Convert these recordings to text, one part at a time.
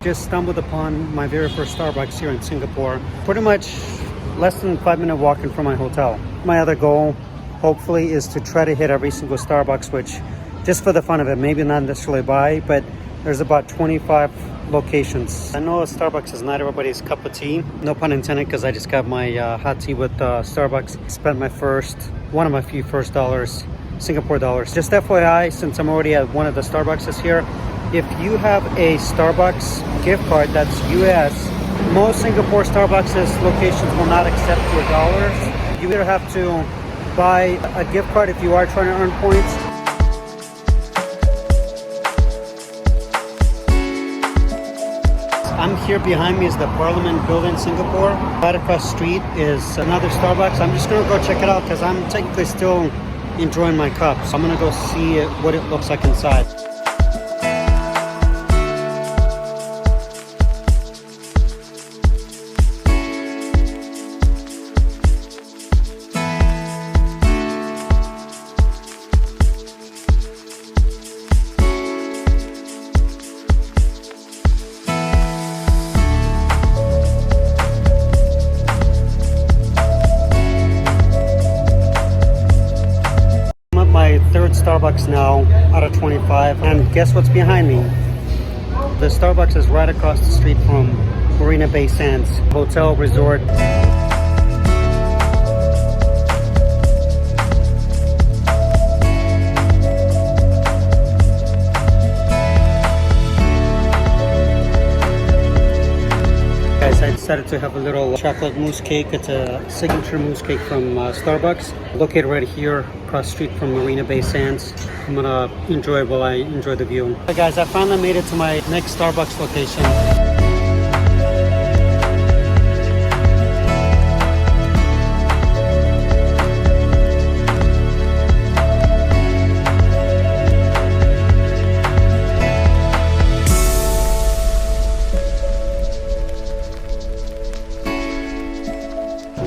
just stumbled upon my very first Starbucks here in Singapore. Pretty much less than 5-minute walking from my hotel. My other goal, hopefully, is to try to hit every single Starbucks, which just for the fun of it, maybe not necessarily buy, but there's about 25 locations. I know Starbucks is not everybody's cup of tea, no pun intended, because I just got my hot tea with Starbucks. Spent one of my few first dollars, Singapore dollars. Just FYI, since I'm already at one of the Starbucks here, if you have a Starbucks gift card that's US, most Singapore Starbucks locations will not accept your dollars. You either have to buy a gift card if you are trying to earn points. I'm here behind me is the Parliament building in Singapore. Right across the street is another Starbucks. I'm just gonna go check it out because I'm technically still enjoying my cup. So I'm gonna go see what it looks like inside. Third Starbucks now out of 25, and guess what's behind me? The Starbucks is right across the street from Marina Bay Sands Hotel Resort. I decided to have a little chocolate mousse cake. It's a signature mousse cake from Starbucks, located right here across the street from Marina Bay Sands. I'm gonna enjoy it while I enjoy the view. Hey guys, I finally made it to my next Starbucks location.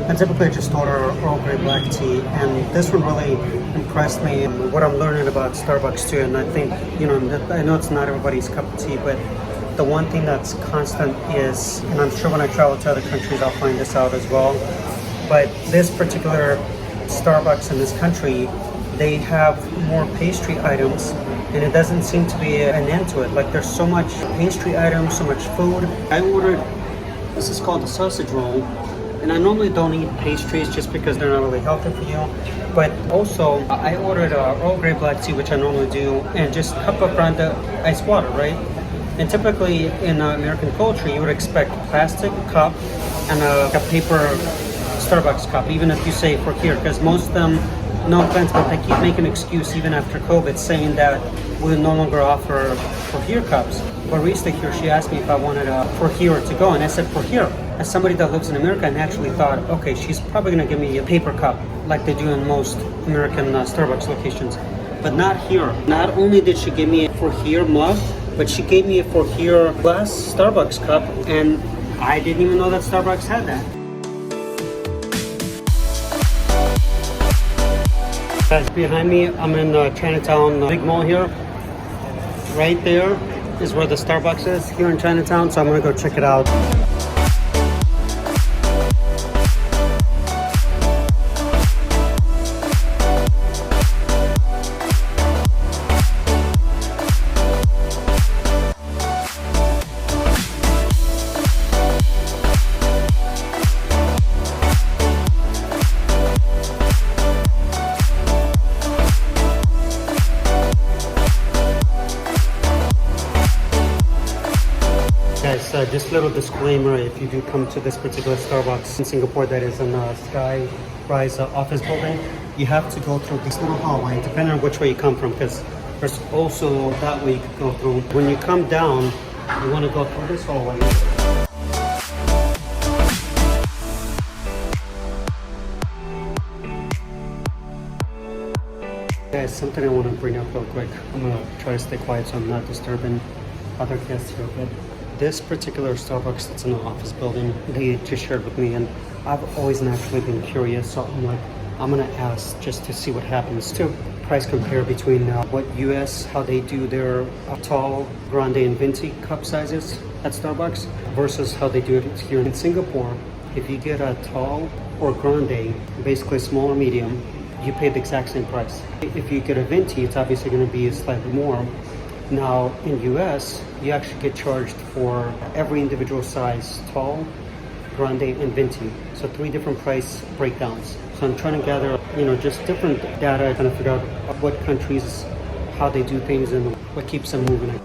I typically just order Earl Grey black tea, and this one really impressed me. And what I'm learning about Starbucks too, and I think, I know it's not everybody's cup of tea, but the one thing that's constant is, and I'm sure when I travel to other countries I'll find this out as well, but this particular Starbucks in this country, they have more pastry items, and it doesn't seem to be an end to it. Like, there's so much pastry items, so much food. I ordered, this is called the sausage roll. And I normally don't eat pastries just because they're not really healthy for you. But also, I ordered Earl Grey black tea, which I normally do, and just cup of grande ice water, right? And typically in American culture, you would expect a plastic cup and a paper Starbucks cup, even if you say for here, because most of them, no offense, but they keep making an excuse even after COVID, saying that we no longer offer for here cups. But recently here, she asked me if I wanted a for here to go, and I said for here. As somebody that lives in America, I naturally thought, okay, she's probably gonna give me a paper cup like they do in most American Starbucks locations, but not here. Not only did she give me a for here mug, but she gave me a for here glass Starbucks cup, and I didn't even know that Starbucks had that. Guys, behind me, I'm in Chinatown, big mall here. Right there is where the Starbucks is here in Chinatown, so I'm gonna go check it out. Guys, just a little disclaimer, if you do come to this particular Starbucks in Singapore that is in Skyrise office building, you have to go through this little hallway, depending on which way you come from, because there's also that way you could go through. When you come down, you want to go through this hallway. Guys, something I want to bring up real quick. I'm going to try to stay quiet so I'm not disturbing other guests here, but this particular Starbucks that's in the office building, they just shared with me, and I've always naturally been curious, so I'm like, I'm gonna ask just to see what happens. To price compare between what US, how they do their tall, grande, and venti cup sizes at Starbucks versus how they do it here in Singapore. If you get a tall or grande, basically small or medium, you pay the exact same price. If you get a venti, it's obviously going to be slightly more. Now in US, you actually get charged for every individual size, tall, grande, and venti. So 3 different price breakdowns. So I'm trying to gather, just different data, trying to figure out what countries, how they do things, and what keeps them moving.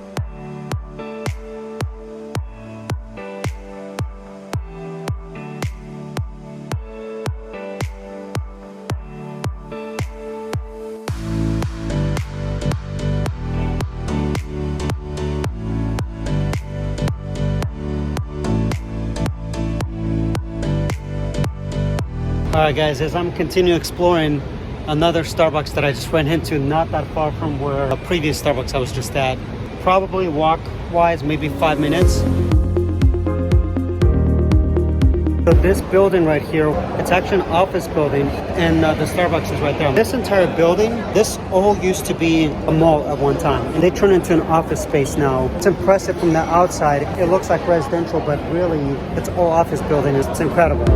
Alright guys, as I'm continuing exploring another Starbucks that I just went into not that far from where the previous Starbucks I was just at, probably walk-wise maybe 5 minutes. So this building right here, it's actually an office building, and the Starbucks is right there. This entire building, this all used to be a mall at one time, and they turned into an office space now. It's impressive from the outside. It looks like residential, but really it's all office building. It's incredible.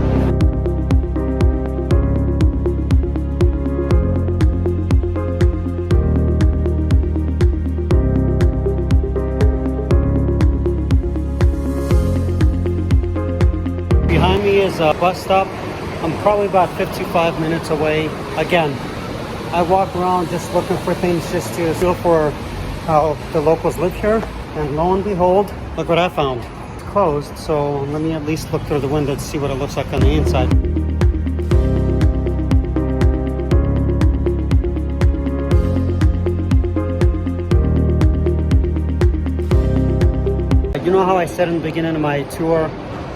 Behind me is a bus stop. I'm probably about 55 minutes away. Again, I walk around just looking for things just to feel for how the locals live here. And lo and behold, look what I found. It's closed, so let me at least look through the window to see what it looks like on the inside. You know how I said in the beginning of my tour,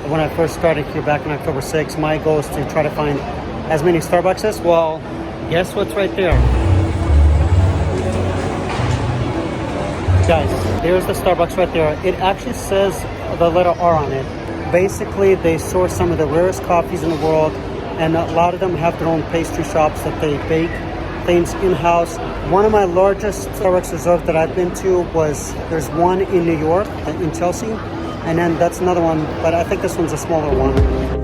when I first started here back on October 6th, my goal is to try to find as many Starbucks. Well, guess what's right there? Guys, there's the Starbucks right there. It actually says the letter R on it. Basically, they source some of the rarest coffees in the world, and a lot of them have their own pastry shops that they bake things in-house. One of my largest Starbucks reserves that I've been to there's one in New York, in Chelsea, and then that's another one, but I think this one's a smaller one.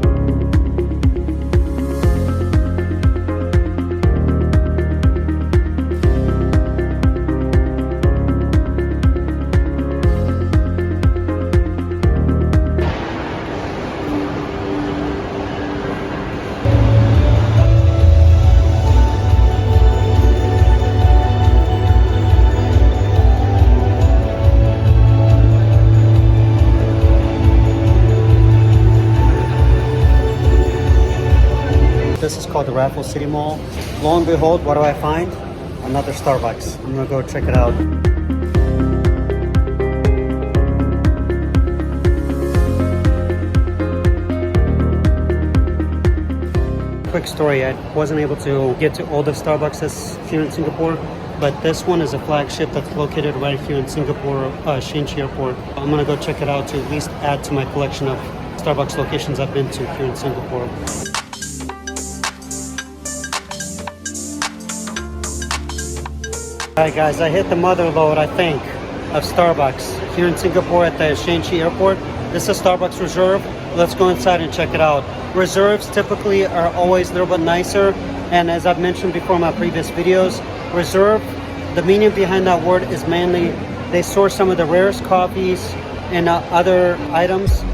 This is called the Raffles City Mall. Lo and behold, what do I find? Another Starbucks. I'm gonna go check it out. Quick story, I wasn't able to get to all the Starbucks here in Singapore, but this one is a flagship that's located right here in Singapore, Chantilly Airport. I'm gonna go check it out to at least add to my collection of Starbucks locations I've been to here in Singapore. Alright guys, I hit the mother load, I think, of Starbucks here in Singapore at the Chantilly Airport. This is Starbucks Reserve. Let's go inside and check it out. Reserves typically are always a little bit nicer, and as I've mentioned before in my previous videos, Reserve, the meaning behind that word is mainly they source some of the rarest coffees and other items